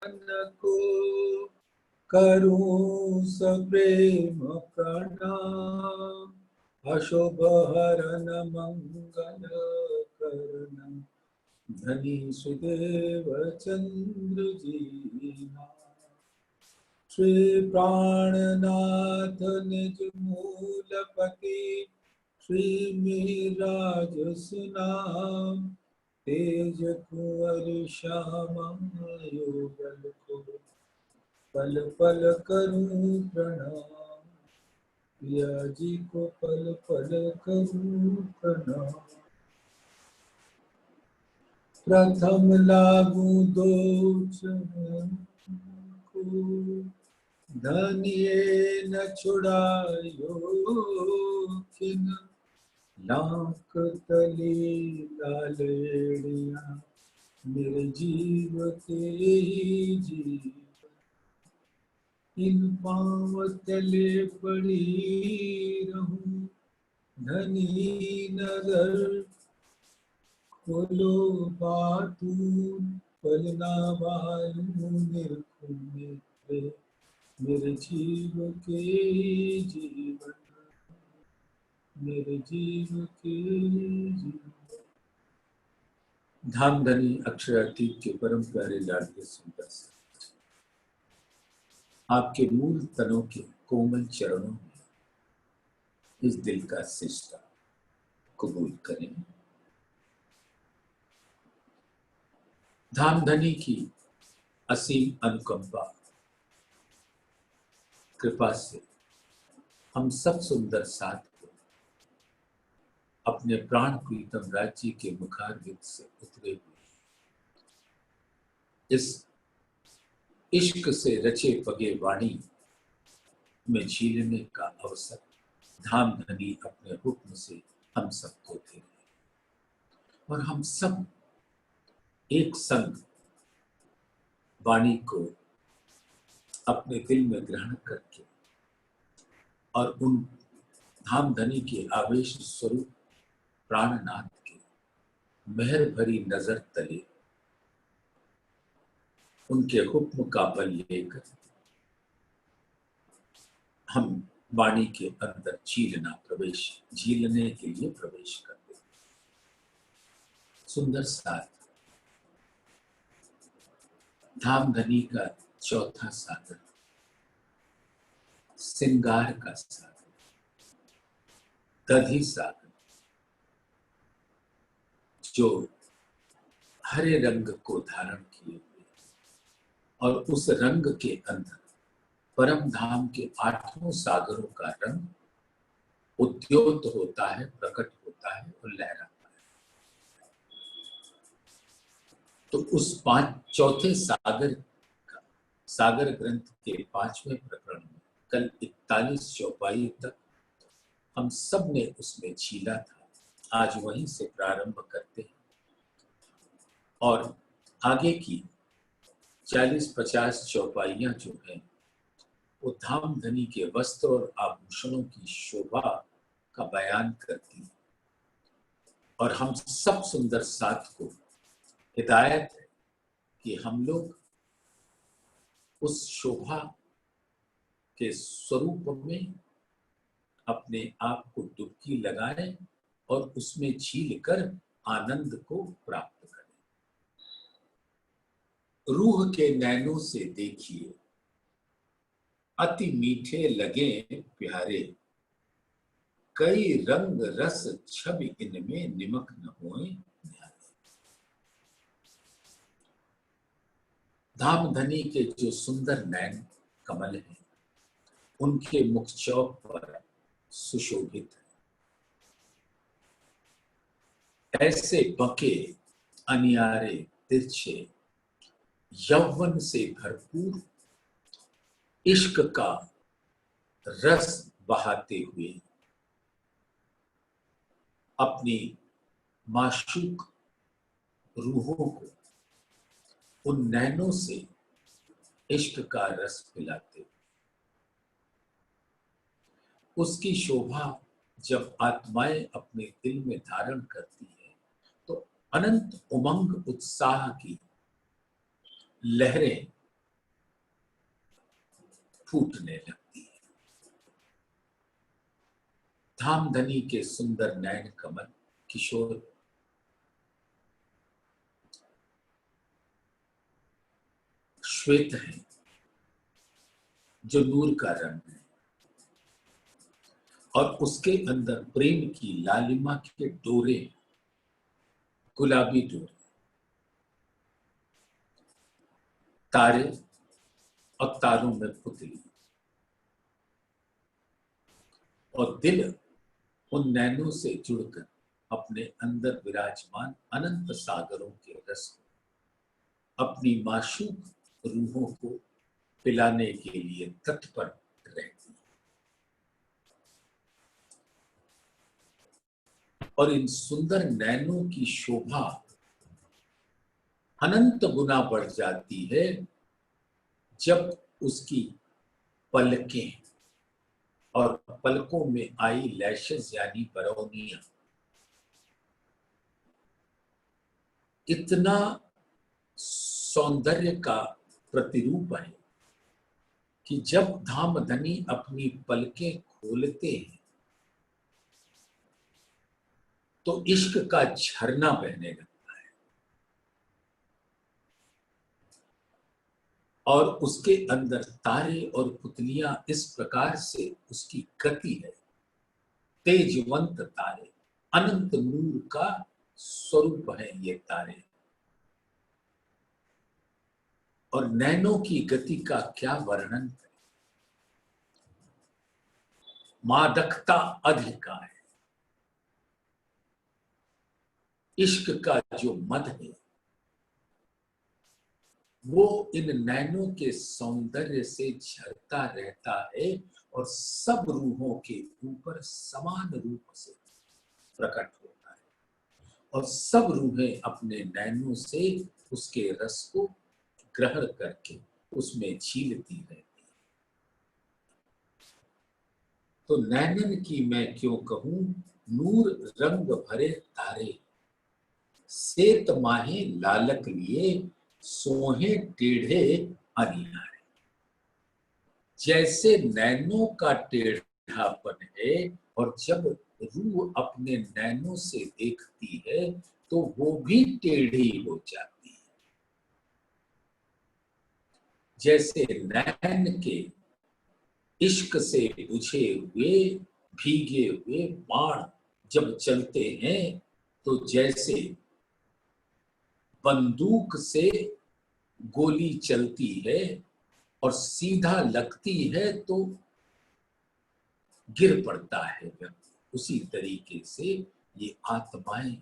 को करूं सप्रेम प्रणाम। अशुभ हरन मंगल करण धनी सुदेव चंद्र जी। श्री प्राणनाथ निज मूलपति श्री मिहिराज सुनाम। तेज कुंवर श्यामा युगल को पल पल करूं प्रणाम। पिया जी को पल पल करूं प्रणाम। प्रथम लागू दो चरण को धनिये न छुड़ायो खिन। लाख तले लालेड़िया निर्जीव के जीव। इन पांव तले पड़ी रहूं धनी नगर। खोलो बातून पलना वायु निरखुं नेत्रे निर्जीव के जीवन। निर्जीव के जीवन। धामधनी अक्षरातीत के परम प्यारे लाडले सुंदर से आपके मूल तनों के कोमल चरणों में इस दिल का सिजदा कबूल करें। धामधनी की असीम अनुकंपा कृपा से हम सब सुंदर साथ को अपने प्राण प्रीतम राज्य के मुखारविंद से उतरे हुए इस इश्क से रचे पगे वाणी में झीलने का अवसर धामधनी अपने हुक्म से हम सबको दे रहे और हम सब एक संग वाणी को अपने दिल में ग्रहण करके और उन धामधनी के आवेश स्वरूप प्राणनाथ के मेहर भरी नजर तले उनके हुक्म का बल लेकर हम वाणी के अंदर झीलने के लिए प्रवेश करते हैं। सुंदर साथ धामधनी का चौथा सागर सिंगार का सागर दधी सागर जो हरे रंग को धारण किए हुए और उस रंग के अंदर परम धाम के आठों सागरों का रंग उद्योत होता है, प्रकट होता है और लहराता है। तो उस चौथे सागर ग्रंथ के 5वें प्रकरण में कल 41 चौपाई तक हम सब ने उसमें झीला था। आज वहीं से प्रारंभ करते हैं और आगे की 40-50 चौपाइयां जो हैं वो धामधनी के वस्त्र और आभूषणों की शोभा का बयान करती है और हम सब सुंदर साथ को हिदायत है कि हम लोग उस शोभा के स्वरूप में अपने आप को डुबकी लगाएं और उसमें झील कर आनंद को प्राप्त करें। रूह के नैनों से देखिए अति मीठे लगे प्यारे। कई रंग रस छब इनमें निमक न होए न्यारे। धामधनी के जो सुंदर नैन कमल हैं उनके मुख चौक पर सुशोभित है। ऐसे बके अनियारे तिरछे यौवन से भरपूर इश्क का रस बहाते हुए अपनी माशूक रूहों को उन नैनों से इश्क का रस पिलाते। उसकी शोभा जब आत्माएं अपने दिल में धारण करती है तो अनंत उमंग उत्साह की लहरें फूटने लगती है। धामधनी के सुंदर नयन कमल किशोर श्वेत है, जो नूर का रंग है, और उसके अंदर प्रेम की लालिमा के डोरे, गुलाबी डोरे, तारे और तारों में पुतली, और दिल उन नैनों से जुड़कर अपने अंदर विराजमान अनंत सागरों के रस को अपनी माशूक रूहों को पिलाने के लिए तत्पर रहती है। और इन सुंदर नैनों की शोभा अनंत गुना बढ़ जाती है जब उसकी पलकें और पलकों में आई लैशेस यानी बरौनियां इतना सौंदर्य का प्रतिरूप है कि जब धामधनी अपनी पलकें खोलते हैं तो इश्क का झरना बहने लगता है, और उसके अंदर तारे और पुतलियां इस प्रकार से उसकी गति है, तेजवंत तारे, अनंत नूर का स्वरूप है ये तारे। और नैनों की गति का क्या वर्णन करें, मादकता अधिका है। इश्क का जो मद है वो इन नैनों के सौंदर्य से झरता रहता है और सब रूहों के ऊपर समान रूप से प्रकट होता है, और सब रूहें अपने नैनों से उसके रस को ग्रहण करके उसमें झीलती रहती है। तो नैनन की मैं क्यों कहूं नूर रंग भरे तारे, सेत माहे लालक लिए सोहे टेढ़े अनियारे। जैसे नैनों का टेढ़ापन है, और जब रूह अपने नैनों से देखती है तो वो भी टेढ़ी हो जाती है। जैसे नैन के इश्क से बुझे हुए भीगे हुए बाण जब चलते हैं तो जैसे बंदूक से गोली चलती है और सीधा लगती है तो गिर पड़ता है व्यक्ति, उसी तरीके से ये आत्माएं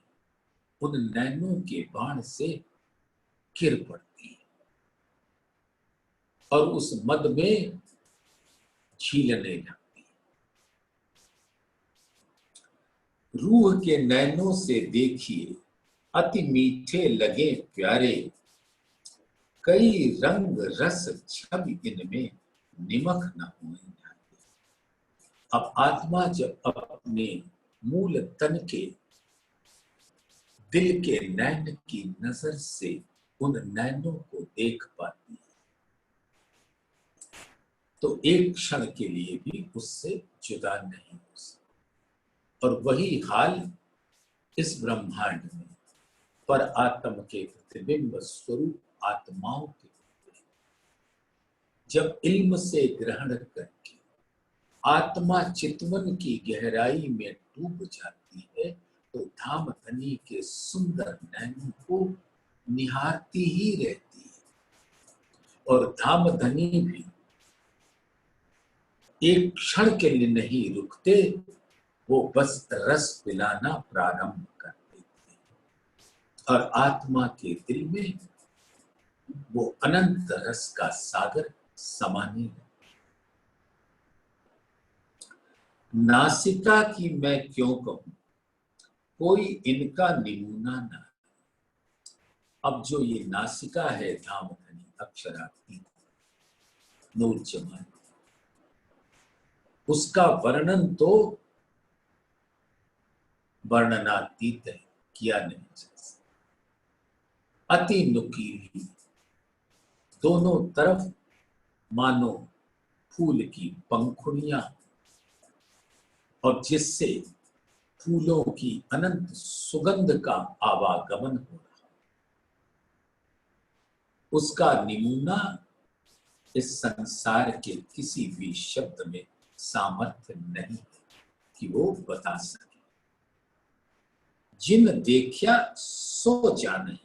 उन नैनों के बाण से गिर पड़ती है और उस मद में झीलने लगती है। रूह के नैनों से देखिए अति मीठे लगे प्यारे, कई रंग रस छब इनमें निमक न हुए। अब आत्मा जब अपने मूल तन के दिल के नैन की नजर से उन नैनों को देख पाती है तो एक क्षण के लिए भी उससे जुदा नहीं हो सकती। और वही हाल इस ब्रह्मांड में पर आत्म के प्रतिबिंब स्वरूप आत्माओं के जब इल्म से ग्रहण करके आत्मा चितवन की गहराई में डूब जाती है तो धामधनी के सुंदर नैनों को निहारती ही रहती है। और धामधनी भी एक क्षण के लिए नहीं रुकते, वो बस रस पिलाना प्रारंभ कर देते हैं और आत्मा के दिल में वो अनंत रस का सागर समाने लगता है। नासिका की मैं क्यों कहूं कोई इनका नमूना ना। अब जो ये नासिका है धामधनी अक्षरातीत नूर जमाल, उसका वर्णन तो वर्णनातीत है, किया नहीं जा सकता। अति नुकीली, दोनों तरफ मानो फूल की पंखुड़ियां और जिससे फूलों की अनंत सुगंध का आवागमन हो रहा, उसका नमूना इस संसार के किसी भी शब्द में सामर्थ्य नहीं कि वो बता सके। जिन देखा सो जाने,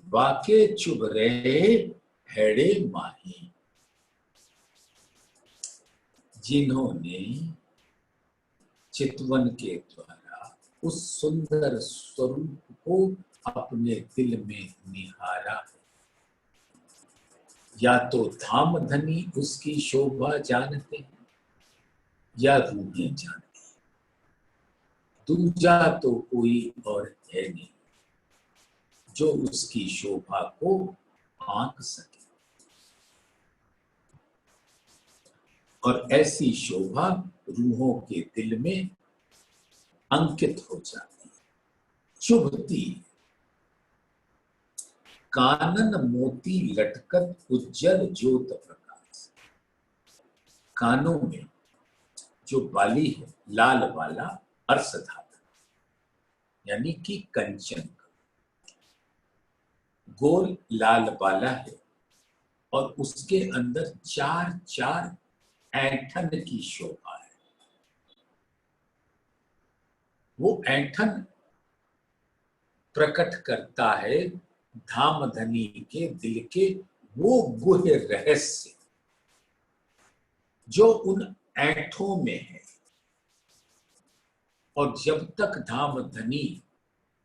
वाके चुभ रहे हेड़े माही। जिन्होंने चितवन के द्वारा उस सुंदर स्वरूप को अपने दिल में निहारा, या तो धाम धनी उसकी शोभा जानते हैं या रूहें जानते, दूजा तो कोई और है नहीं जो उसकी शोभा को आंक सके। और ऐसी शोभा रूहों के दिल में अंकित हो जाती, चुभती। कानन मोती लटकत उज्जल ज्योत प्रकाश। कानों में जो बाली है लाल वाला अर्श धातु, यानी कि कंचन, गोल लाल वाला है और उसके अंदर चार चार ऐंठन की शोभा है। वो ऐंठन प्रकट करता है धामधनी के दिल के वो गुह्य रहस्य जो उन ऐंठों में है। और जब तक धामधनी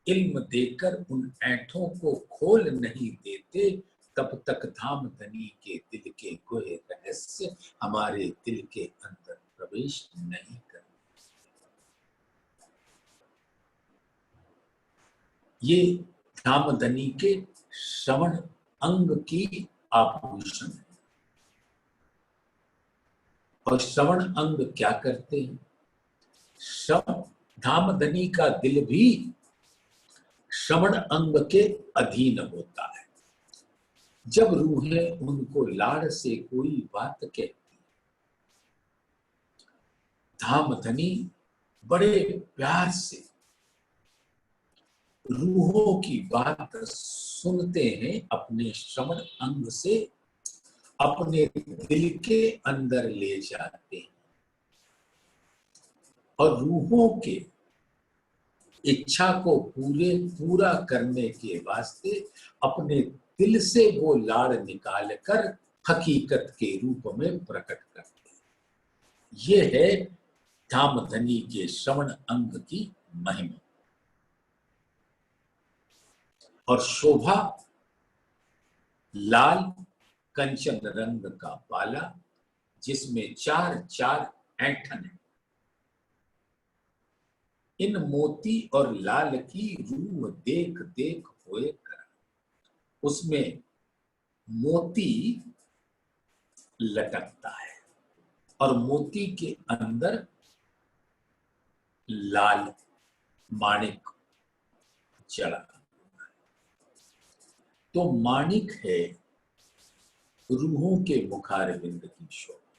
इल्म देकर उन ऐंठों को खोल नहीं देते, तब तक धामधनी के दिल के गुह्य रहस्य हमारे दिल के अंदर प्रवेश नहीं करते। ये धामधनी के श्रवण अंग की आभूषण है। और श्रवण अंग क्या करते हैं? धामधनी का दिल भी श्रवण अंग के अधीन होता है। जब रूहें उनको लाड़ से कोई बात कहती, धामधनी बड़े प्यार से रूहों की बात सुनते हैं, अपने श्रवण अंग से अपने दिल के अंदर ले जाते हैं और रूहों के इच्छा को पूरा करने के वास्ते अपने दिल से वो लाड़ निकालकर हकीकत के रूप में प्रकट करते हैं। ये है धामधनी के श्रवण अंग की महिमा। और शोभा लाल कंचन रंग का बाला जिसमें चार चार ऐंठन है। इन मोती और लाल की रूह देख देख होए कर, उसमें मोती लटकता है और मोती के अंदर लाल माणिक जड़ा। तो माणिक है रूहों के मुखारविंद की शोभा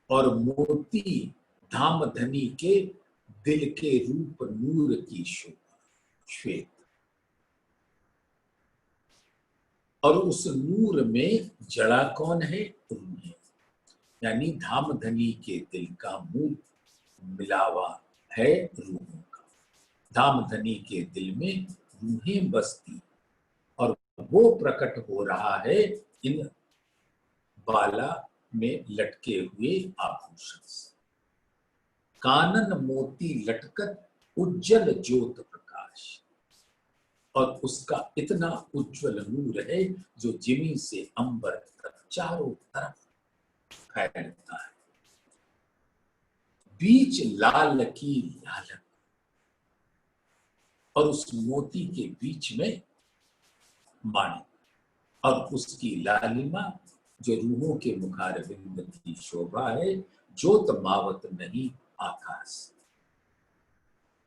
और मोती धामधनी के दिल के रूप नूर की शोभा श्वेत। और उस नूर में जड़ा कौन है? रूहें, यानी धामधनी के दिल का मूल मिलावा है रूहों का। धामधनी के दिल में रूहें बसती और वो प्रकट हो रहा है इन बाला में लटके हुए आभूषण से। कानन मोती लटकत उज्जल ज्योत प्रकाश, और उसका इतना उज्जवल नूर है जो जिमी से अंबर तक चारों तरफ फैलता है। बीच लाल की लालक, और उस मोती के बीच में माणिक और उसकी लालिमा जो रूहों के मुखारविंद की शोभा है। ज्योत मावत नहीं आकाश,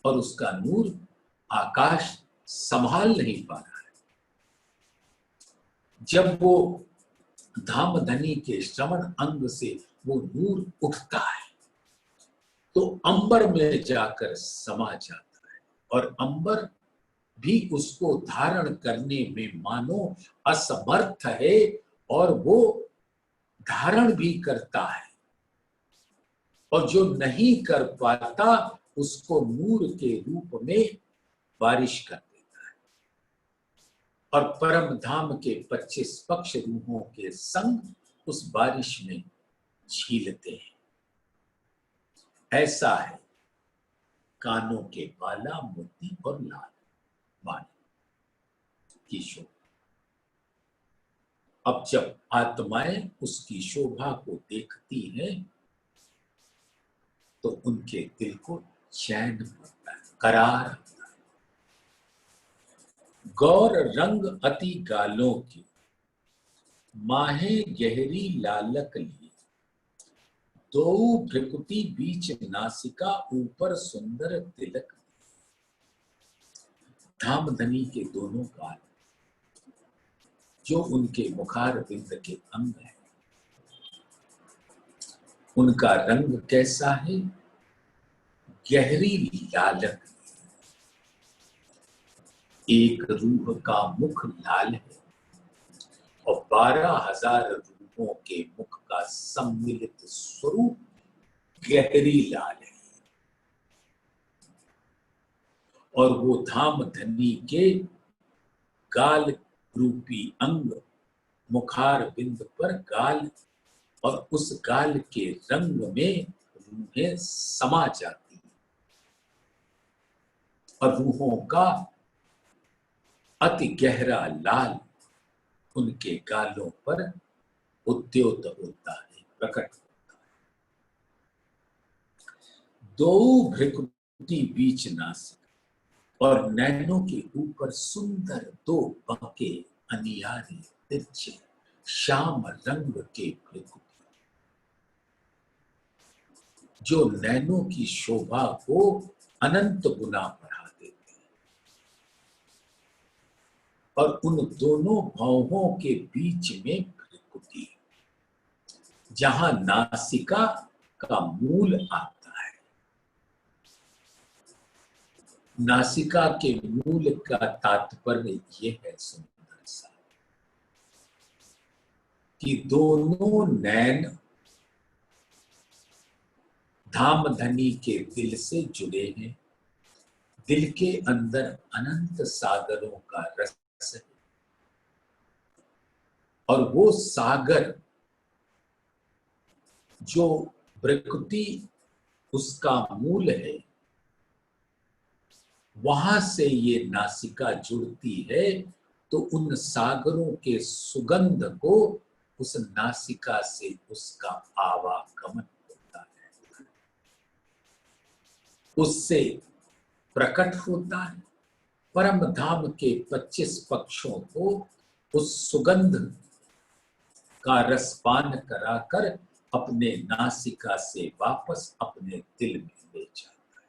और उसका नूर आकाश संभाल नहीं पा रहा है। जब वो धामधनी के श्रवण अंग से वो नूर उठता है तो अंबर में जाकर समा जाता है और अंबर भी उसको धारण करने में मानो असमर्थ है और वो धारण भी करता है और जो नहीं कर पाता उसको नूर के रूप में बारिश कर देता है और परम धाम के 25 पक्ष रूहों के संग उस बारिश में झीलते हैं। ऐसा है कानों के बाला मोती और लाल वाणी की शोभा। अब जब आत्माएं उसकी शोभा को देखती हैं तो उनके दिल को चैन होता है, करार होता है। गौर रंग अति गालों की माहे गहरी लालक लिए, दो भ्रिकुटी बीच नासिका ऊपर सुंदर तिलक। धामधनी के दोनों गाल जो उनके मुखार बिंद के अंग है, उनका रंग कैसा है? गहरी लालक। एक रूह का मुख लाल है और 12,000 रूहों के मुख का सम्मिलित स्वरूप गहरी लाल है और वो धामधनी के गाल रूपी अंग मुखार बिंद पर गाल और उस गाल के रंग में रूहें समा जाती हैं और रूहों का अति गहरा लाल उनके गालों पर उद्योत होता है, प्रकट होता है। दो भ्रिकुटी बीच नासिक और नैनों के ऊपर सुंदर दो बांके अनियारे तिरछे श्याम रंग के भ्रिकुटी जो नैनों की शोभा को अनंत गुना बढ़ा देते हैं और उन दोनों भौहों के बीच में भ्रिकुटी जहां नासिका का मूल आता है। नासिका के मूल का तात्पर्य यह है सुंदर सा कि दोनों नैन धामधनी के दिल से जुड़े हैं। दिल के अंदर अनंत सागरों का रस है और वो सागर जो भ्रिकुटी उसका मूल है, वहां से ये नासिका जुड़ती है तो उन सागरों के सुगंध को उस नासिका से उसका आवागमन होता है, उससे प्रकट होता है। परम धाम के 25 पक्षों को उस सुगंध का रसपान कराकर अपने नासिका से वापस अपने दिल में ले जाता है।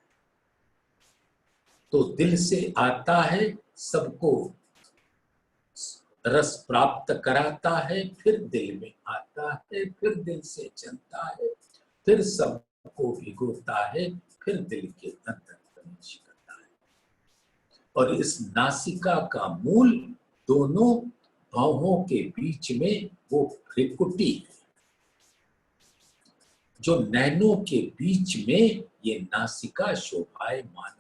तो दिल से आता है, सबको रस प्राप्त कराता है, फिर दिल में आता है, फिर दिल से चलता है, फिर सबको भिगोता है, फिर दिल के अंदर प्रवेश करता है। और इस नासिका का मूल दोनों भौहों के बीच में वो भ्रिकुटी है जो नैनों के बीच में ये नासिका शोभायमान।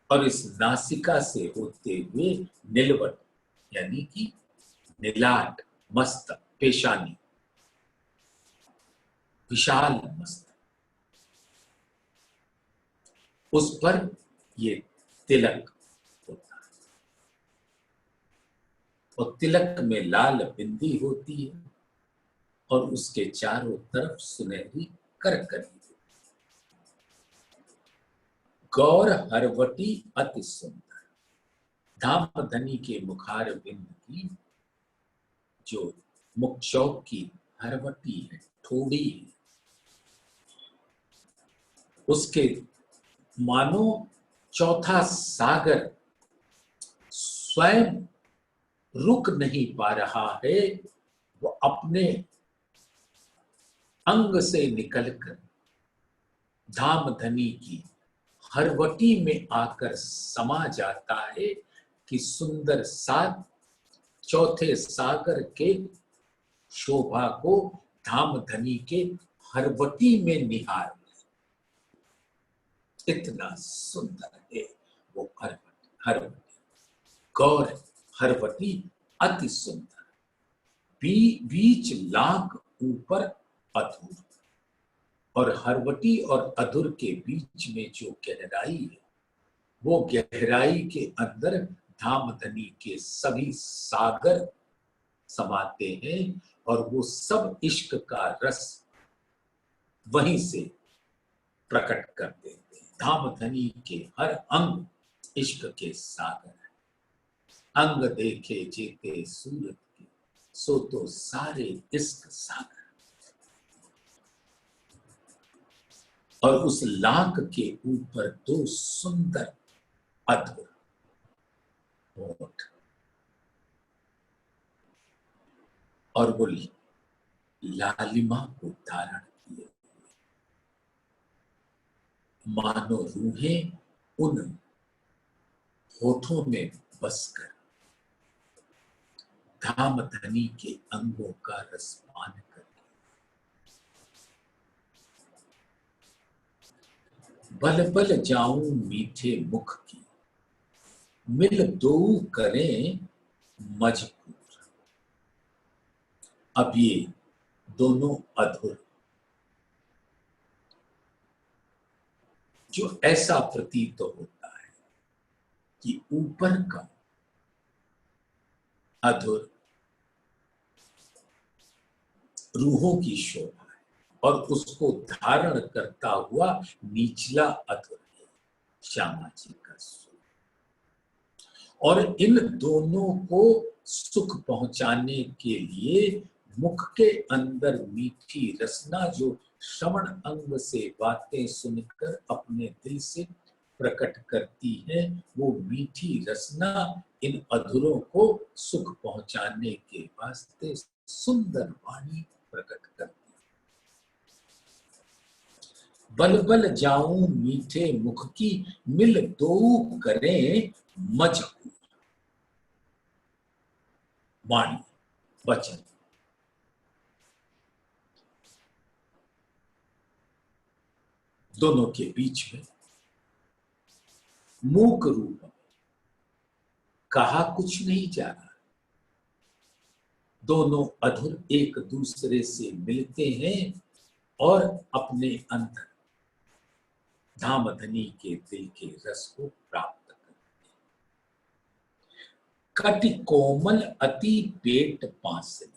और इस नासिका से होते हुए नीलवट यानी कि नीलाट मस्तक, पेशानी, विशाल मस्तक, उस पर ये तिलक होता है और तिलक में लाल बिंदी होती है और उसके चारों तरफ सुनहरी करकरी। गौर हरवटी अति सुंदर। धामधनी के मुखार बिंद की जो मुख चौक की हरवटी है, ठोड़ी है, उसके मानो चौथा सागर स्वयं रुक नहीं पा रहा है, वो अपने अंग से निकलकर धामधनी की हरवटी में आकर समा जाता है कि सुंदर साथ चौथे सागर के शोभा को धामधनी के हरवटी में निहार। इतना सुंदर है वो हरवटी, गौर हरवटी अति सुंदर, बीच लाख ऊपर अधूर, और हरवटी और अधूर के बीच में जो गहराई है, वो गहराई के अंदर धामधनी के सभी सागर समाते हैं, और वो सब इश्क का रस वहीं से प्रकट कर देते हैं। धामधनी के हर अंग इश्क के सागर है, अंग देखे जेते सूरत के, सो तो सारे इश्क सागर। और उस लाख के ऊपर दो सुंदर अधर होठ, और वो लालिमा को धारण किए, मानो रूहें उन होठों में बसकर धामधनी के अंगों का रसपान कर। बल बल जाऊं मीठे मुख की, मिल दो करें मजबूर। अब ये दोनों अधूर जो ऐसा प्रतीत होता है कि ऊपर का अधूर रूहों की शोभा है, और उसको धारण करता हुआ निचला अधूर है श्यामा जी का स्वरूप। और इन दोनों को सुख पहुंचाने के लिए मुख के अंदर मीठी रसना जो श्रवण अंग से बातें सुनकर अपने दिल से प्रकट करती है, वो मीठी रसना इन अधूरों को सुख पहुंचाने के वास्ते सुंदर वाणी प्रकट करती है। बल बल जाऊं मीठे मुख की, मिल दो करें मजबूर। वाणी वचन दोनों के बीच में मूक रूप में कहा कुछ नहीं जा रहा। दोनों अधुर एक दूसरे से मिलते हैं और अपने अंदर धामधनी के दिल के रस को प्राप्त करते हैं। कटि कोमल अति पेट पांसली,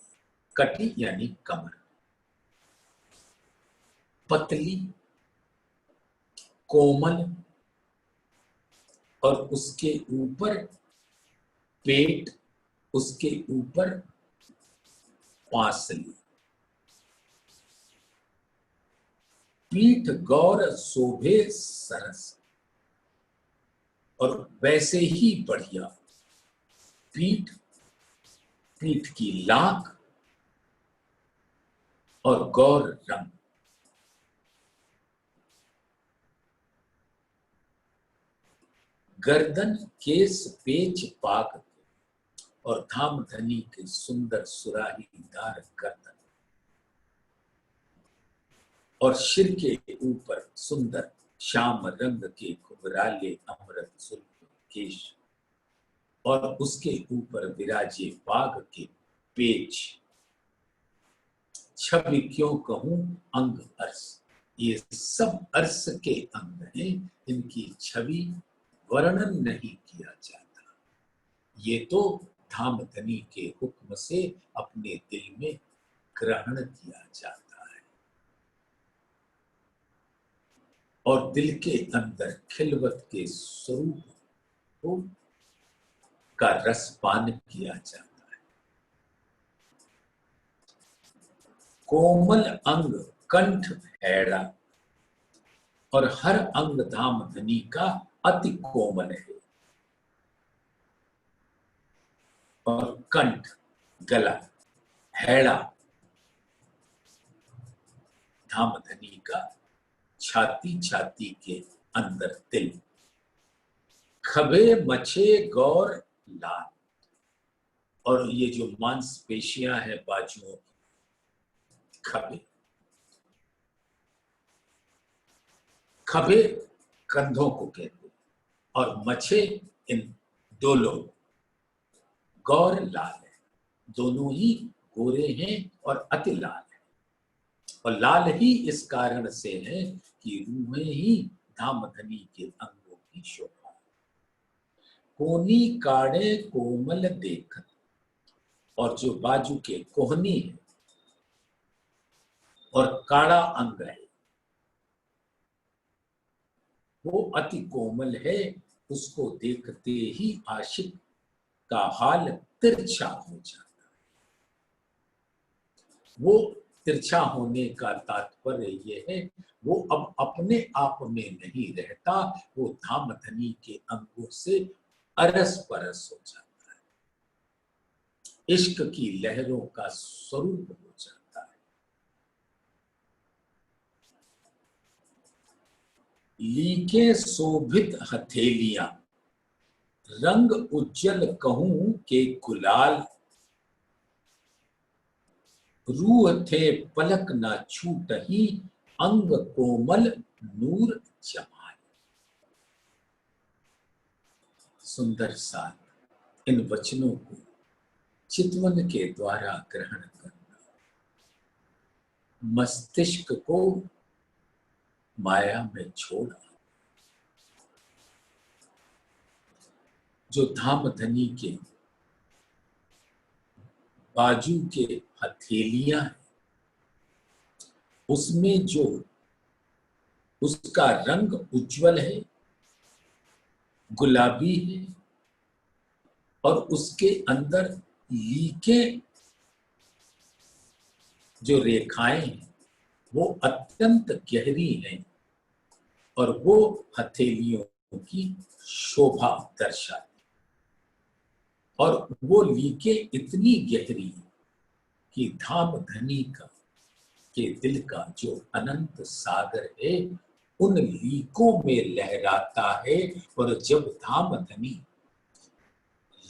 कटि यानी कमर, पतली कोमल, और उसके ऊपर पेट, उसके ऊपर पांसली, पीठ गौर शोभे सरस, और वैसे ही बढ़िया पीठ, पीठ की लाख और गौर रंग। गर्दन केस पेच पाक, और धामधनी के सुंदर सुराहीदार गर्दन, और सिर के ऊपर सुंदर श्याम रंग के घुंघराले अमृत सुर्ख केश, और उसके ऊपर विराजे बाघ के पेच। छवि क्यों कहूं अंग अर्श, ये सब अर्श के अंग हैं, इनकी छवि वर्णन नहीं किया जाता। ये तो धामधनी के हुक्म से अपने दिल में ग्रहण किया जाता है, और दिल के अंदर खिलवत के स्वरूप को का रसपान किया जाता है। कोमल अंग कंठ हैड़ा, और हर अंग धामधनी का अति कोमल है और कंठ, गला, हैड़ा धामधनी का, छाती, छाती के अंदर तिल, खभे मछे गौर लाल। और ये जो मांसपेशियां हैं बाजुओं की, खभे, खभे कंधों को कहते हैं और मछे इन डोलों, गौर लाल है, दोनों ही गोरे हैं और अति लाल है। और लाल ही इस कारण से है कि रूहें ही धामधनी के अंगों की शोभा। कोनी काड़े कोमल देखत, और जो बाजू के कोहनी है और काड़ा अंग है वो अति कोमल है, उसको देखते ही आशिक का हाल तिरछा हो जाता है। वो तिरछा होने का तात्पर्य ये है वो अब अपने आप में नहीं रहता, वो धामधनी के अंगों से अरस परस हो जाता है, इश्क की लहरों का स्वरूप हो जाता है। लीके शोभित हथेलियां, रंग उज्जल कहूं के गुलाल, रूह थे पलक ना छूटही, अंग कोमल नूर जमाल। सुंदर साथ इन वचनों को चितवन के द्वारा ग्रहण करना, मस्तिष्क को माया में छोड़ा। जो धामधनी के बाजू के हथेलियां हैं उसमें जो उसका रंग उज्जवल है, गुलाबी है, और उसके अंदर लीके जो रेखाएं हैं वो अत्यंत गहरी हैं और वो हथेलियों की शोभा दर्शाती, और वो लीके इतनी गहरी कि धामधनी का के दिल का जो अनंत सागर है उन लीकों में लहराता है। और जब धामधनी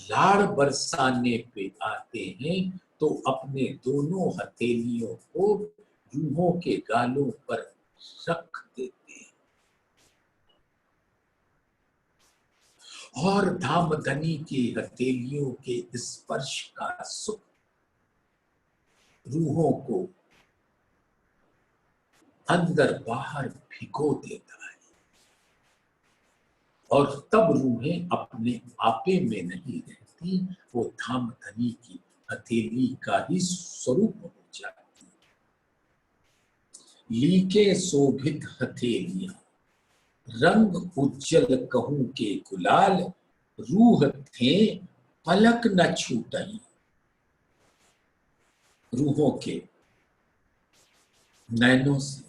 लाड़ बरसाने पे आते हैं तो अपने दोनों हथेलियों को रूहों के गालों पर रख देते हैं और धामधनी की हथेलियों के स्पर्श का सुख रूहों को अंदर बाहर भिगो देता है। और तब रूहें अपने आपे में नहीं रहती, वो धामधनी की हथेली का ही स्वरूप हो जाती। लीके शोभित हथेलियां, रंग उज्जल कहूं के गुलाल, रूह थे पलक न छूटही। रूहों के नैनों से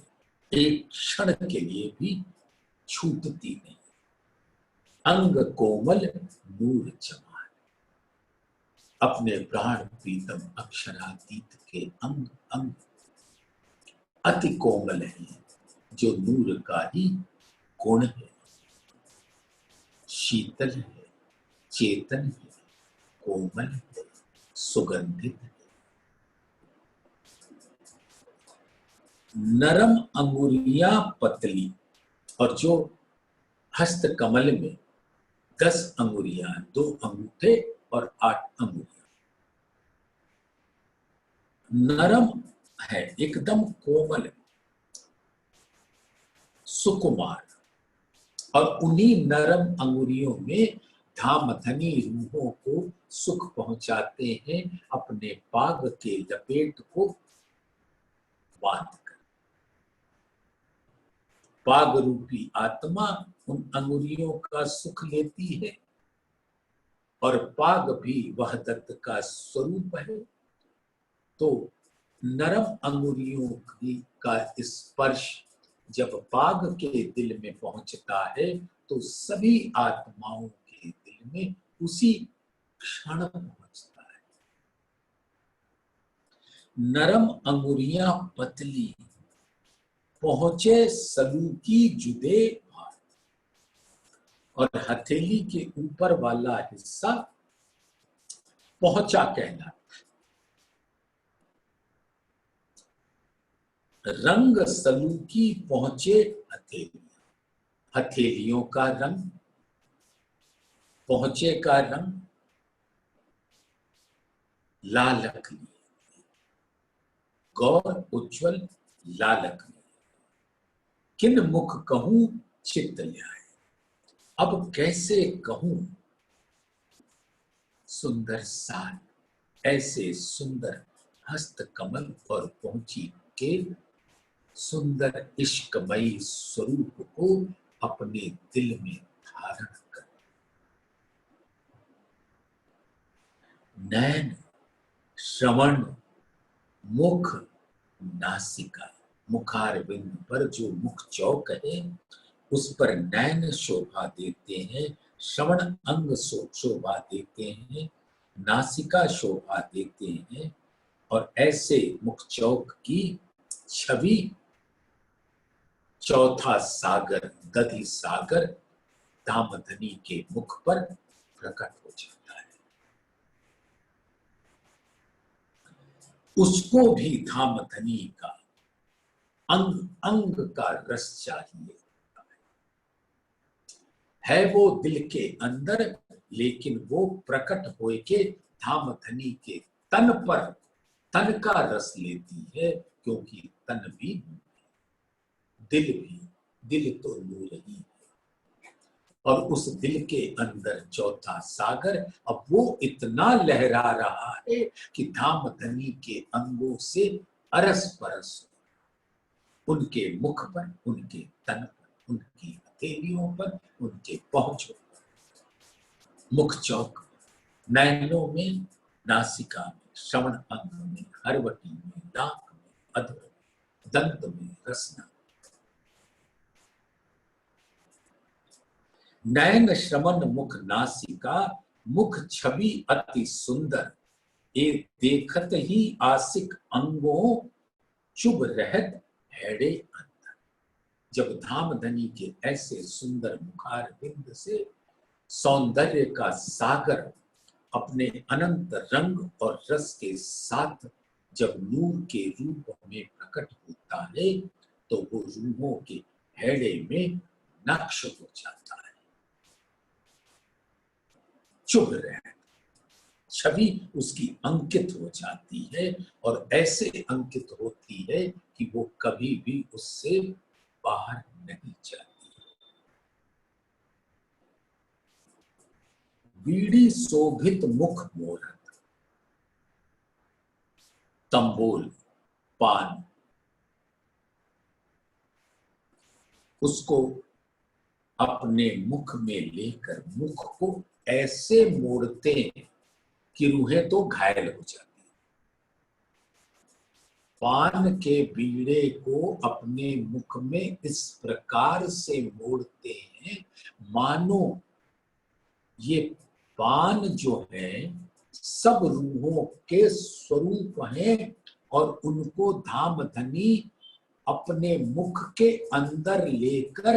एक क्षण के लिए भी छूटती नहीं। अंग कोमल नूर जमाल, अपने प्राण प्रीतम अक्षरातीत के अंग अंग अति कोमल है, जो नूर का ही गुण है, शीतल है, चेतन है, कोमल है, सुगंधित है। नरम अंगुलियां पतली, और जो हस्त कमल में 10 अंगुलियां, 2 अंगूठे और 8 अंगुलियां, नरम है, एकदम कोमल, सुकुमार, और उन्हीं नरम अंगुलियों में धामधनी रूहों को सुख पहुंचाते हैं अपने पाग के लपेट को बांध कर। पाग रूपी आत्मा उन अंगुलियों का सुख लेती है और पाग भी वहदत का स्वरूप है। तो नरम अंगुलियों का स्पर्श जब बाघ के दिल में पहुंचता है तो सभी आत्माओं के दिल में उसी क्षण पहुंचता है। नरम अंगुरियां पतली पहुंचे सलूकी जुदे भार, और हथेली के ऊपर वाला हिस्सा पहुंचा कहलाता। रंग सलूकी पहुंचे हथेलियां, हथेलियों का रंग, पहुंचे का रंग लालक लिए, गौर उज्जवल लालक लिए। किन मुख कहूं चित्त ल्याए, अब कैसे कहूं सुंदर सार, ऐसे सुंदर हस्त कमल और पहुंची के सुंदर इश्कमयी स्वरूप को अपने दिल में धारण कर। नैन, श्रवण, मुख, नासिका, मुखारविंद पर जो मुख चौक है उस पर नैन शोभा देते हैं, श्रवण अंग शोभा देते हैं, नासिका शोभा देते हैं, और ऐसे मुख चौक की छवि चौथा सागर दधि सागर धामधनी के मुख पर प्रकट हो जाता है। उसको भी धामधनी का अंग अंग का रस चाहिए है वो दिल के अंदर, लेकिन वो प्रकट होए के धामधनी के तन पर तन का रस लेती है, क्योंकि तन भी दिल भी, दिल तो नूर ही है। और उस दिल के अंदर चौथा सागर अब वो इतना लहरा रहा है कि धामधनी के अंगों से अरस परस उनके मुख पर, उनके तन पर, उनकी हथेलियों पर, उनके पहुंचों पर। मुख चौक, नैनों में, नासिका में, श्रवण अंग में, हरवटी में, नाक में, अधर, दंत में, रसना। नयन श्रवण मुख नासिका, मुख छवि अति सुंदर, एक देखत ही आसिक अंगों चुभ रहत हैड़े अंदर। जब धामधनी के ऐसे सुंदर मुखार बिंद से सौंदर्य का सागर अपने अनंत रंग और रस के साथ जब नूर के रूप में प्रकट होता है तो वो रूहों के हैड़े में नक्श हो जाता है। चुभ रहे, छवि उसकी अंकित हो जाती है, और ऐसे अंकित होती है कि वो कभी भी उससे बाहर नहीं जाती। बीड़ी शोभित मुख मोरत, तंबोल पान, उसको अपने मुख में लेकर मुख को ऐसे मोड़ते हैं कि रूहें तो घायल हो जाती है। पान के बीड़े को अपने मुख में इस प्रकार से मोड़ते हैं मानो ये पान जो है सब रूहों के स्वरूप हैं, और उनको धामधनी अपने मुख के अंदर लेकर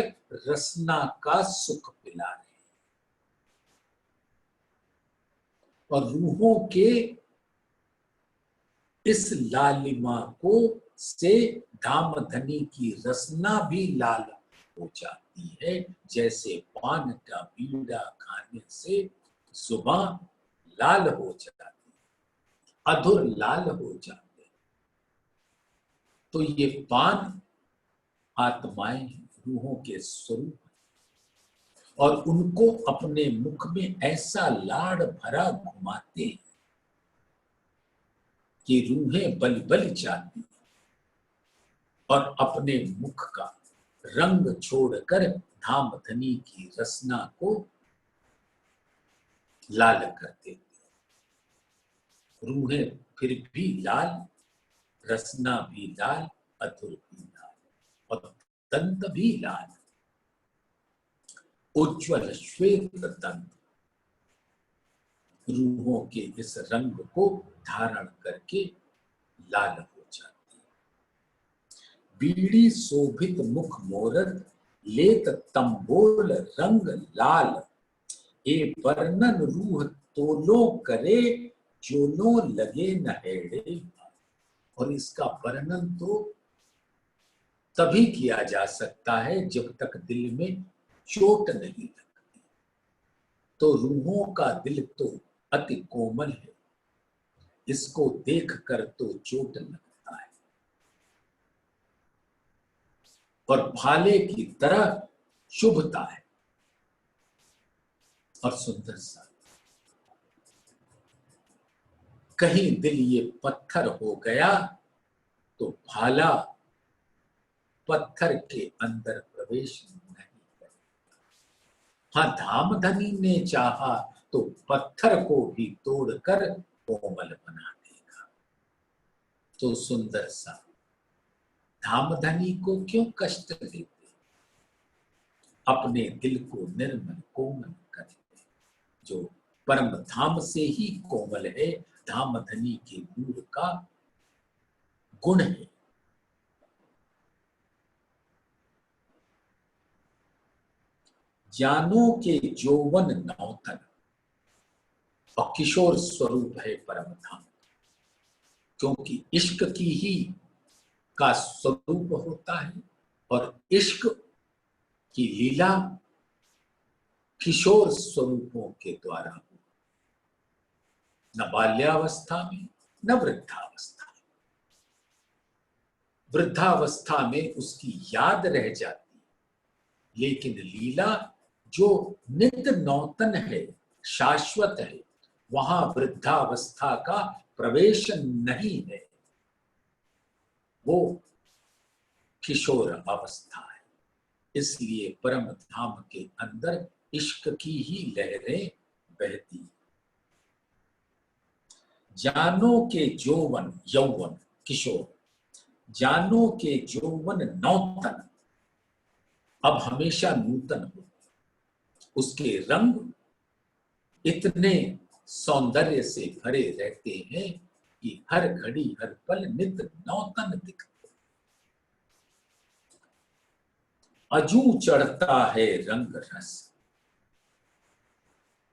रसना का सुख पिला रहे हैं। और रूहों के इस लालिमा को से धामधनी की रसना भी लाल हो जाती है, जैसे पान का बीड़ा खाने से जुबान लाल हो जाती है, अधुर लाल हो जाते हैं। तो ये पान आत्माएं रूहों के स्वरूप, और उनको अपने मुख में ऐसा लाड़ भरा घुमाते हैं कि रूहें बल बल जाती हैं और अपने मुख का रंग छोड़कर धामधनी की रसना को लाल कर देती हैं। रूहें फिर भी लाल, रसना भी लाल, अधुर भी लाल, और दंत भी लाल, उज्ज्वल श्वेत दंत रूहों के इस रंग को धारण करके लाल हो जाती है। बीड़ी शोभित मुख मोरत, लेत तंबोल रंग लाल, ए वर्णन रूह तोलो करे, जोनो लगे नहेड़े। और इसका वर्णन तो तभी किया जा सकता है जब तक दिल में चोट नहीं लगती। तो रूहों का दिल तो अति कोमल है, इसको देखकर तो चोट लगता है। और भाले की तरह शुभता है और सुंदर सा। कहीं दिल ये पत्थर हो गया तो भाला पत्थर के अंदर प्रवेश नहीं करेगा। हाँ, धामधनी ने चाहा तो पत्थर को भी तोड़कर कोमल बना देगा। तो सुंदर सा धामधनी को क्यों कष्ट देते, अपने दिल को निर्मल कोमल करते। जो परम धाम से ही कोमल है, धामधनी के दूर का गुण है। जानो के जोवन नौतन, और किशोर स्वरूप है परम धाम, क्योंकि इश्क की ही का स्वरूप होता है। और इश्क की लीला किशोर स्वरूपों के द्वारा हो, न बाल्यावस्था में न वृद्धावस्था में। वृद्धावस्था में उसकी याद रह जाती, लेकिन लीला जो नित्य नौतन है, शाश्वत है, वहां वृद्धावस्था का प्रवेश नहीं है, वो किशोर अवस्था है। इसलिए परम धाम के अंदर इश्क की ही लहरें बहती। जानो के जोवन यौवन किशोर, जानो के जोवन नौतन, अब हमेशा नूतन हो। उसके रंग इतने सौंदर्य से भरे रहते हैं कि हर घड़ी हर पल नित नौतन दिखते। अजू चढ़ता है रंग रस,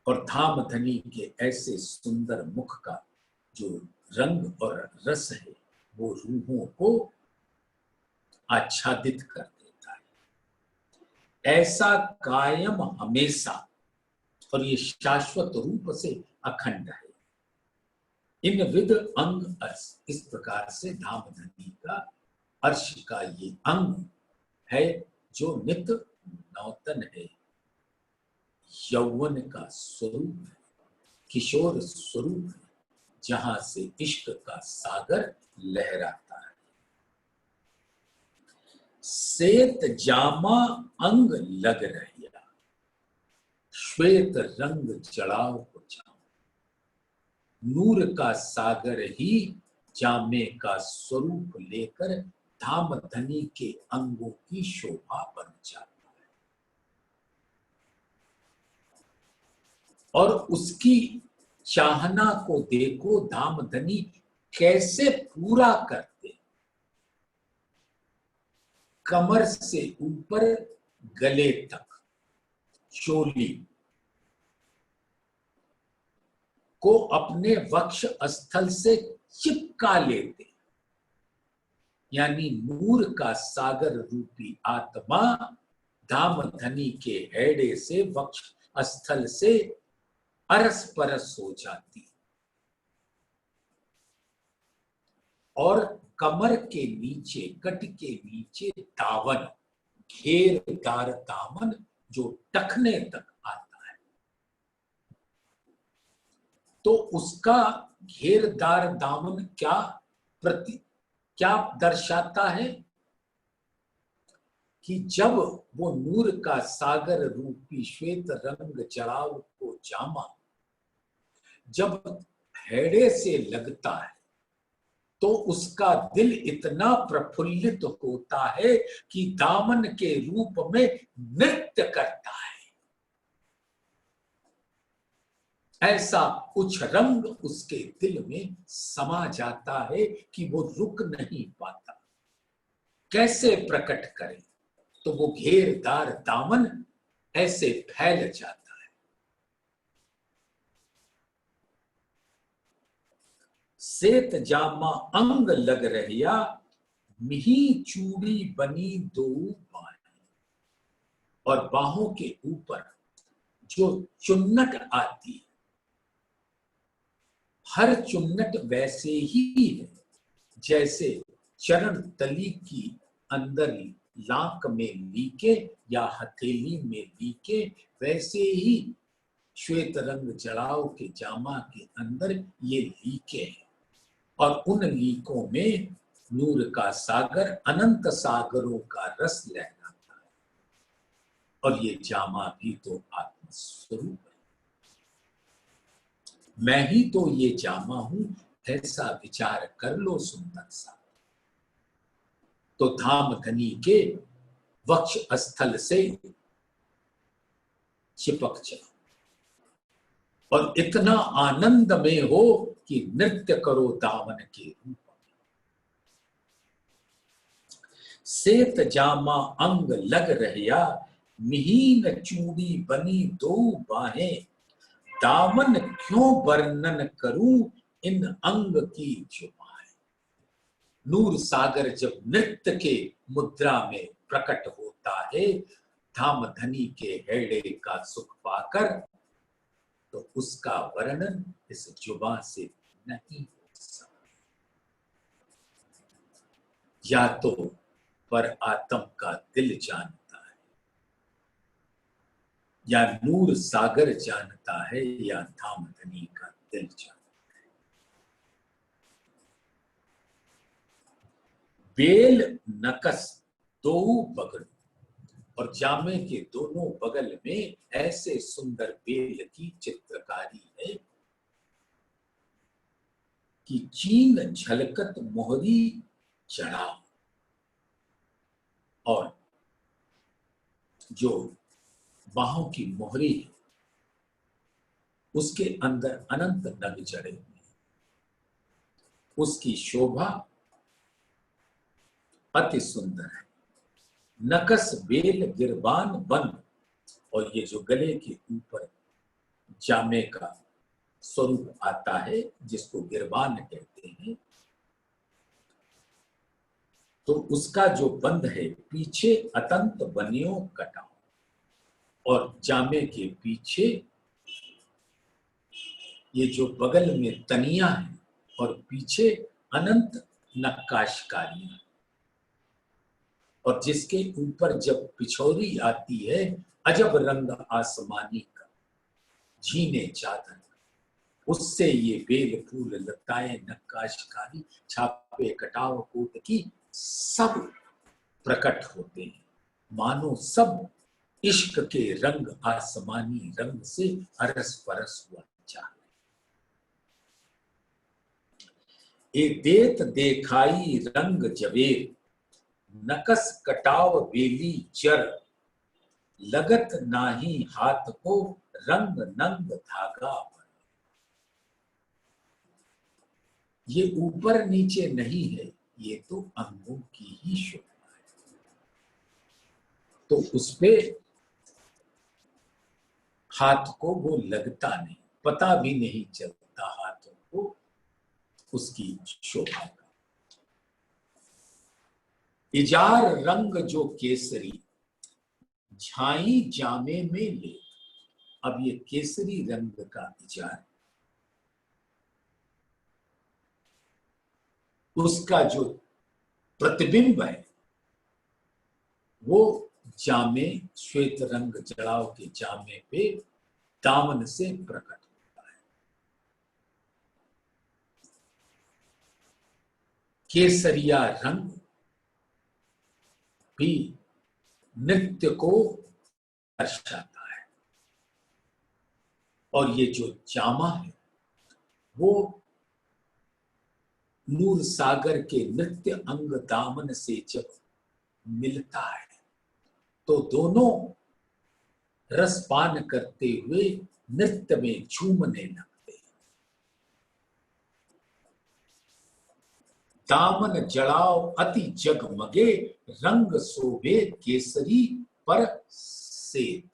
और धामधनी के ऐसे सुंदर मुख का जो रंग और रस है, वो रूहों को आच्छादित कर देता है। ऐसा कायम हमेशा, और ये शाश्वत रूप से अखंड है। इन विद अंग अर्श, इस प्रकार से धामधनी का अर्श का ये अंग है जो नित्य नौतन है, यौवन का स्वरूप है, किशोर स्वरूप है, जहां से इश्क का सागर लहराता है। श्वेत जामा अंग लग रहिया, श्वेत रंग चढ़ाओ को जाओ। नूर का सागर ही जामे का स्वरूप लेकर धामधनी के अंगों की शोभा बन जाता है। और उसकी चाहना को देखो, धामधनी कैसे पूरा करते। कमर से ऊपर गले तक चोली को अपने वक्ष स्थल से चिपका लेते, यानी नूर का सागर रूपी आत्मा धामधनी के हैडे से वक्ष स्थल से अरस परस हो जाती, और कमर के नीचे, कट के नीचे दामन, घेरदार दामन जो टखने तक आता है, तो उसका घेरदार दामन क्या दर्शाता है कि जब वो नूर का सागर रूपी श्वेत रंग चढ़ाव को जामा जब हैड़े से लगता है, तो उसका दिल इतना प्रफुल्लित होता है कि दामन के रूप में नृत्य करता है। ऐसा कुछ रंग उसके दिल में समा जाता है कि वो रुक नहीं पाता। कैसे प्रकट करे? तो वो घेरदार दामन ऐसे फैल जाता है। सेत जामा अंग लग रहिया, मिही चूड़ी बनी दो बाहें। और बाहों के ऊपर जो चुन्नट आती है, हर चुन्नट वैसे ही है जैसे चरण तली की अंदर लाक में लीके या हथेली में लीके, वैसे ही श्वेत रंग जड़ाव के जामा के अंदर ये लीके हैं। और उन लीकों में नूर का सागर अनंत सागरों का रस लहराता है। और ये जामा भी तो आत्मस्वरूप है। मैं ही तो ये जामा हूं, ऐसा विचार कर लो सुंदर सा। तो धाम धनी के वक्ष स्थल से चिपक जाओ और इतना आनंद में हो कि नृत्य करो दामन के रूप में। सेत जामा अंग लग रहिया, मिहीन चूड़ी बनी दो बाहें। दामन क्यों वर्णन करूं इन अंग की जुबाएं। नूर सागर जब नृत्य के मुद्रा में प्रकट होता है धाम धनी के हेड़े का सुख पाकर, तो उसका वर्णन इस जुबां से नहीं हो सकता। या तो पर आत्म का दिल जानता है, या नूर सागर जानता है, या धाम धनी का दिल जानता है। बेल नकस दो बगल, और जामे के दोनों बगल में ऐसे सुंदर बेल की चित्रकारी है कि चीन झलकत मोहरी चढ़ा। और जो बाहों की मोहरी है उसके अंदर अनंत नग जड़े हुए हैं। उसकी शोभा अति सुंदर है। नकस बेल गिरबान बंद, और ये जो गले के ऊपर जामे का स्वरूप आता है जिसको गिरबान कहते हैं, तो उसका जो बंद है पीछे अतंत बनियों कटा, और जामे के पीछे ये जो बगल में तनिया है और पीछे अनंत नक्काशकारियां, और जिसके ऊपर जब पिछौरी आती है अजब रंग आसमानी का झीने चादर, उससे ये बेल फूल लताएं नक्काशकारी छापे कटाव कोट की सब प्रकट होते हैं। मानो सब इश्क के रंग आसमानी रंग से अरस परस हुआ चाहे। ए देत देखाई रंग जवेर, नकस कटाव बेली चर। लगत नाही हाथ को रंग नंग धागा पर। ये ऊपर नीचे नहीं है, ये तो अंगों की ही शोभा है। तो उसपे हाथ को वो लगता नहीं, पता भी नहीं चलता हाथों को उसकी शोभा का। इजार रंग जो केसरी, झाई जामे में ले। अब ये केसरी रंग का इजार, उसका जो प्रतिबिंब है वो जामे, श्वेत रंग जड़ाव के जामे पे दामन से प्रकट होता है। केसरिया रंग भी नृत्य को दर्शाता है, और ये जो जामा है वो नूर सागर के नृत्य अंग दामन से जब मिलता है तो दोनों रसपान करते हुए नृत्य में झूमने लगते हैं। दामन जड़ाव अति जगमगे, रंग शोभे केसरी पर श्वेत।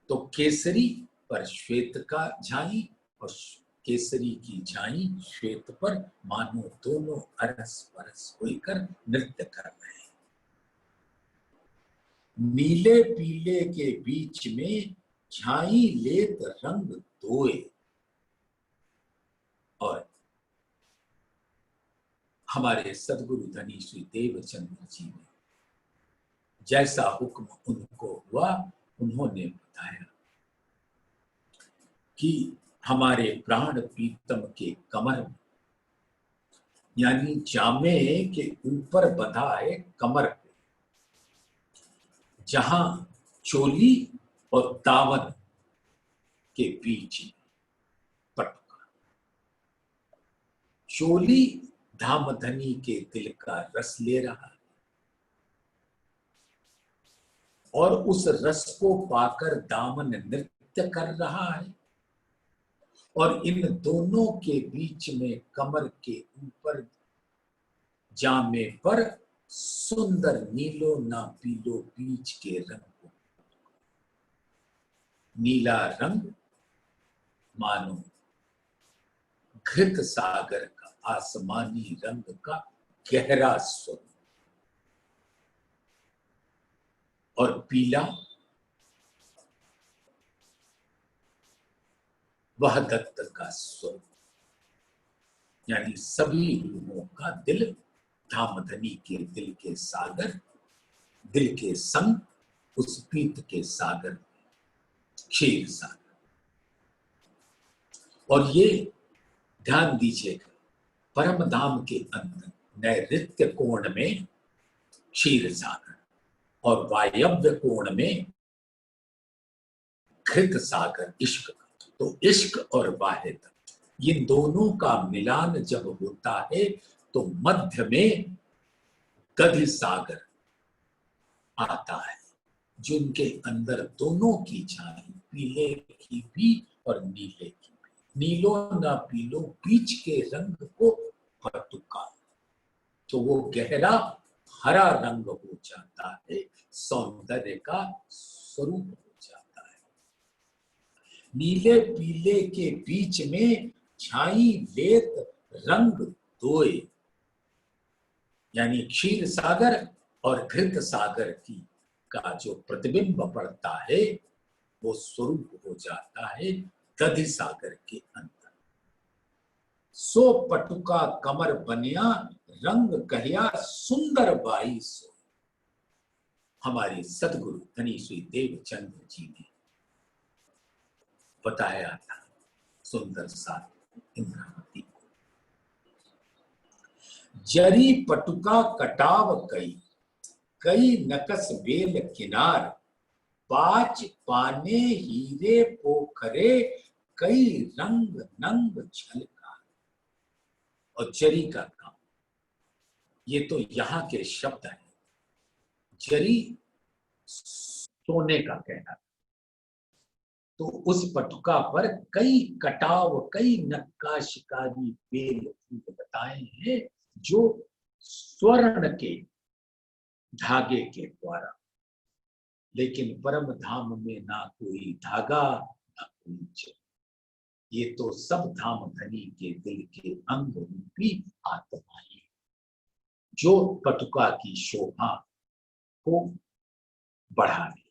तो केसरी पर श्वेत का झाई और केसरी की झाई श्वेत पर, मानो दोनों अरस परस होकर नृत्य कर रहे हैं। नीले पीले के बीच में झाई लेत रंग दोए। और हमारे सदगुरु धनी श्री देवचंद्र जी ने जैसा हुक्म उनको हुआ, उन्होंने बताया कि हमारे प्राण प्रीतम के कमर में, यानी जामे के ऊपर बंधा है कमर पे, जहां चोली और दामन के बीच पटका। चोली धामधनी के दिल का रस ले रहा है और उस रस को पाकर दामन नृत्य कर रहा है, और इन दोनों के बीच में कमर के ऊपर जामे पर सुंदर नीलो ना पीलो बीच के रंग को। नीला रंग मानो घृत सागर का आसमानी रंग का गहरा स्वरूप, और पीला वह दत्त का स्वरूप, यानी सभी रूहों का दिल धामधनी के दिल के सागर, दिल के संग उस पीत के सागर, क्षीर सागर। और ये ध्यान दीजिएगा, परम धाम के अंदर नैऋत्य कोण में क्षीर सागर और वायव्य कोण में घृत सागर इश्क का। तो इश्क और वाहिद, ये दोनों का मिलान जब होता है तो मध्य में दधि सागर आता है, जिनके अंदर दोनों की झाई, पीले की भी और नीले की भी। नीलो ना पीलो बीच के रंग को पटुका, तो वो गहरा हरा रंग हो जाता है, सौंदर्य का स्वरूप हो जाता है। नीले पीले के बीच में छाई लेत रंग दोए, यानी क्षीर सागर और घृत सागर की का जो प्रतिबिंब पड़ता है वो स्वरूप हो जाता है दधि सागर के अंदर। सो पटुका कमर बनिया, रंग कहिया सुंदर बाई सो। हमारे सदगुरु धनी श्री देवचंद्र जी ने बताया था सुंदर सा इंद्रावती को। जरी पटुका कटाव कई, कई नकस बेल किनार, पाच पाने हीरे पोखरे, कई रंग नंग छलका। और जरी का काम, ये तो यहाँ के शब्द हैं। जरी सोने का कहना, तो उस पटुका पर कई कटाव, कई नक्काशिकारी बेल फूल बताए हैं, जो स्वर्ण के धागे के द्वारा। लेकिन परम धाम में ना कोई धागा ना कोई चैन, ये तो सब धाम धनी के दिल के अंग रूपी आत्माएं, जो पटुका की शोभा को बढ़ा रही।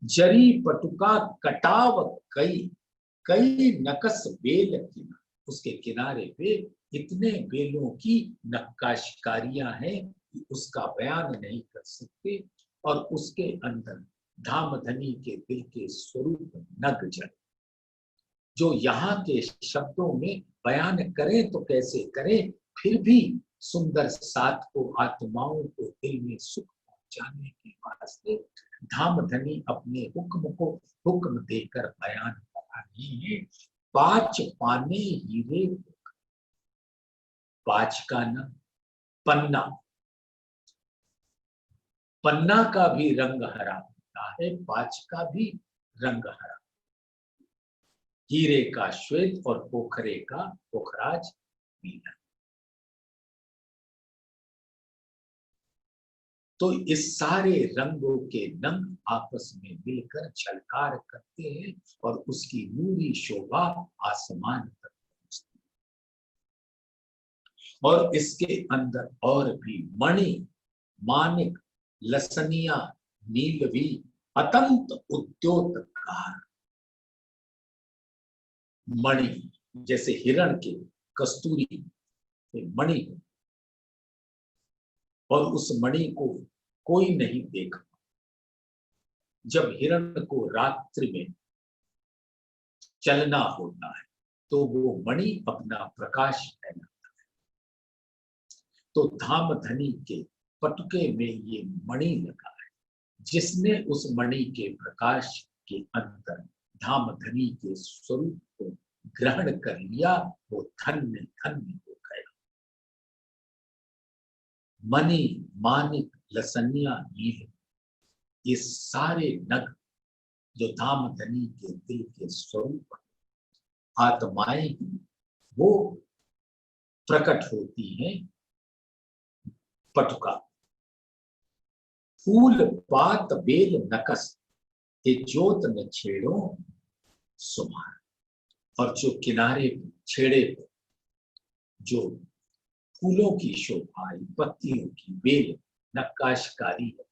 जरी पटुका कटाव कई, कई नकस बेल किनारे, उसके किनारे पे इतने बेलों की नक्काशिकारियां हैं कि उसका बयान नहीं कर सकते। और उसके अंदर धामधनी के दिल के स्वरूप नग जल, जो यहाँ के शब्दों में बयान करें तो कैसे करें, फिर भी सुंदर साथ को, आत्माओं को दिल में सुख पहुंचाने के वास्ते धामधनी अपने हुक्म को हुक्म देकर बयान करा है। ये पाँच पाने हीरे, पाँच का न पन्ना, पन्ना का भी रंग हरा होता है, पाँच का भी रंग हरा, हीरे का श्वेत और पोखरे का पोखराज नीला। तो इस सारे रंगों के नंग आपस में मिलकर झलकार करते हैं और उसकी नूरी शोभा आसमान तक पहुंचती है। और इसके अंदर और भी मणि, मानिक, लसनिया, नीलवी, अतंत उद्योतकार मणि, जैसे हिरण के कस्तूरी मणि, और उस मणि को कोई नहीं देखा। जब हिरण को रात्रि में चलना होता है तो वो मणि अपना प्रकाश फैलाता है। तो धाम धनी के पटुके में ये मणि लगा है। जिसने उस मणि के प्रकाश के अंदर धाम धनी के स्वरूप को ग्रहण कर लिया, वो धन्य धन्य हो गया। मणि, मानिक, लसनिया, नील, ये सारे नग जो धाम धनी के दिल के स्वरूप आत्माएं, वो प्रकट होती हैं पटुका। फूल पात बेल नकस, ये जोत न छेड़ो सुमार। और जो किनारे छेड़े जो फूलों की शोभा, पत्तियों की बेल नक्काशकारी है,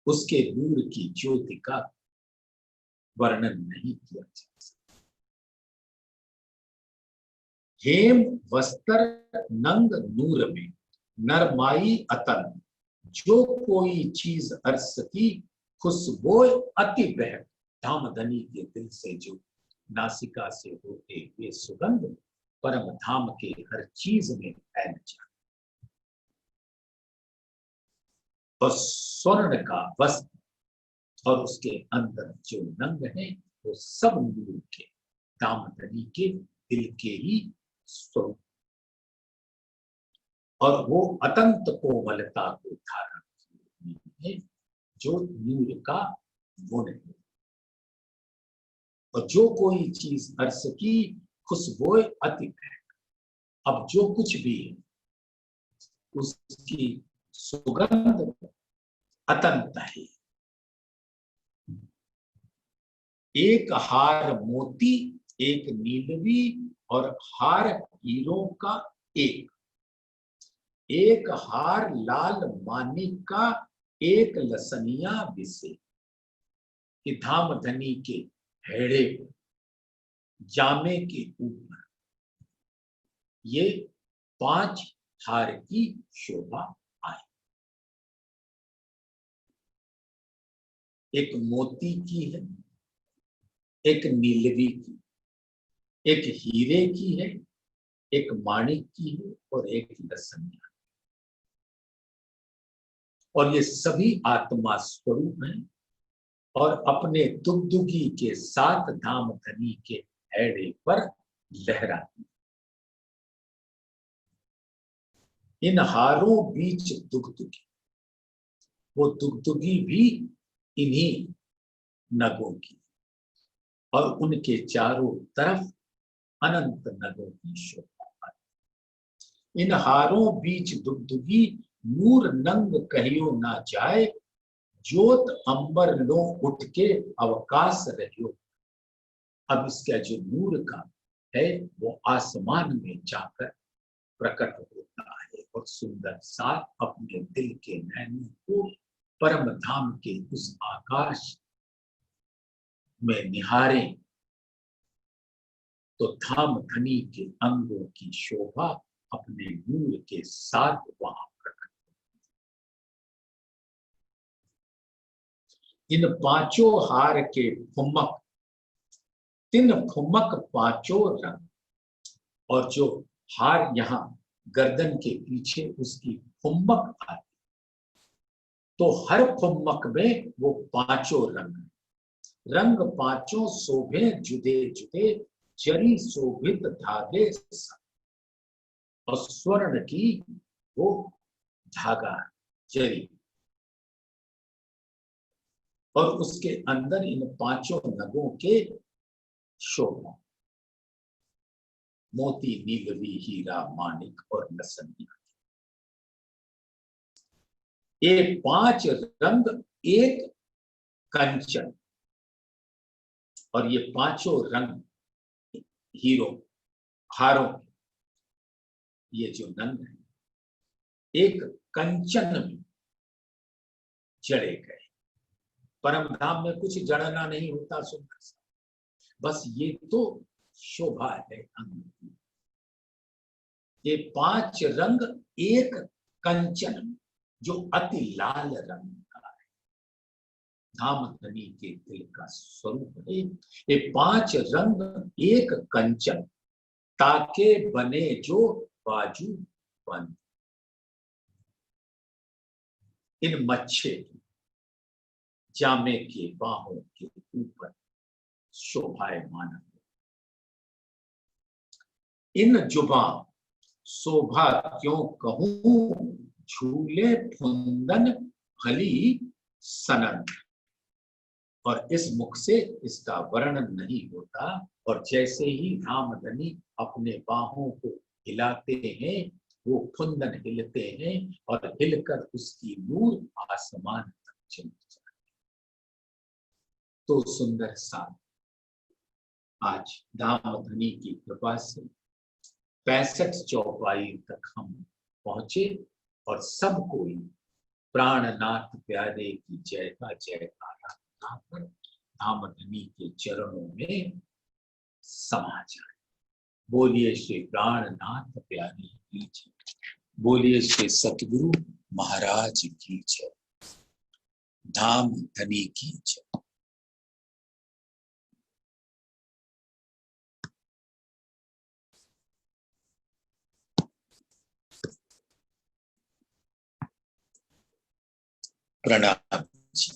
उसके नूर की ज्योति का वर्णन नहीं किया जा सकता। हेम वस्त्र नंग नूर में नरमाई अतन, जो कोई चीज अर्स की खुशबो अति बह। धाम धनी के दिल से जो नासिका से होते हुए सुगंध परम धाम के हर चीज में फैल जाए। और स्वर्ण का वस्त्र और उसके अंदर जो नंग है वो सब नूर के, धाम धनी के दिल के ही स्वरूप, और वो अतंत कोमलता को धारण किए है जो नूर का गुण है। और जो कोई चीज अर्स की खुशबू अति है। अब जो कुछ भी है उसकी सुगंध अतंत है। एक हार मोती, एक नीलवी, और हार हीरों का एक, एक हार लाल मानिक का, एक लसनिया बिसे। कि धाम धनी के हेड़े जामे के ऊपर ये पांच हार की शोभा आई। एक मोती की है, एक नीलवी की, एक हीरे की है, एक माणिक की है, और एक लसनिया। और ये सभी आत्मा स्वरूप हैं और अपने दुगदुगी के साथ धाम धनी के हैड़े पर लहराती। इन हारों बीच दुगदुगी, वो दुगदुगी भी इन्हीं नगों की, और उनके चारों तरफ अनंत नगों की शोभा। इन हारों बीच दुगदुगी, नूर नंग कहियो ना जाए, ज्योत अंबर लो उठ के अवकाश रहियो। अब इसका जो नूर का है वो आसमान में जाकर प्रकट होता है और सुंदर साथ अपने दिल के नैनों को परम धाम के उस आकाश में निहारे तो धाम धनी के अंगों की शोभा अपने नूर के साथ वहां प्रकट। इन पांचों हार के फुमक, तीन फुमक पांचों रंग, और जो हार यहाँ गर्दन के पीछे उसकी फुमक आती, तो हर फुमक में वो पांचों रंग, रंग पांचों शोभे जुदे जुदे, जरी शोभित धागे सा। और स्वर्ण की वो धागा जरी, और उसके अंदर इन पांचों नगों के शोभा, मोती नीलवी हीरा माणिक और नसनिया। ये पांच रंग एक कंचन, और ये पांचों रंग हीरो हारों, ये जो रंग है एक कंचन में जड़े गए। परम धाम में कुछ जड़ना नहीं होता सुंदर सा, बस ये तो शोभा है अंग की। ये पांच रंग एक कंचन, जो अति लाल रंग का है, धाम धनी के दिल का स्वरूप है। ये पांच रंग एक कंचन, ताके बने जो बाजू बंद। इन मच्छे जामे के बाहों के ऊपर शोभायमान, इन जुबा शोभा क्यों कहूं, झूले फुंदन भली सनन। और इस मुख से इसका वर्णन नहीं होता। और जैसे ही रामधनी अपने बाहों को हिलाते हैं, वो फुंदन हिलते हैं और हिलकर उसकी नूर आसमान तक चली जाती। तो सुंदर सा आज रामधनी की कृपा से 65 चौपाई तक हम पहुंचे, और सब कोई प्राणनाथ प्यारे की जय का जयकारा कर धामधनी के चरणों में समा जाए। बोलिए श्री प्राणनाथ प्यारे की जय, बोलिए श्री सतगुरु महाराज की जय, धामधनी की जय। प्रणाम जी।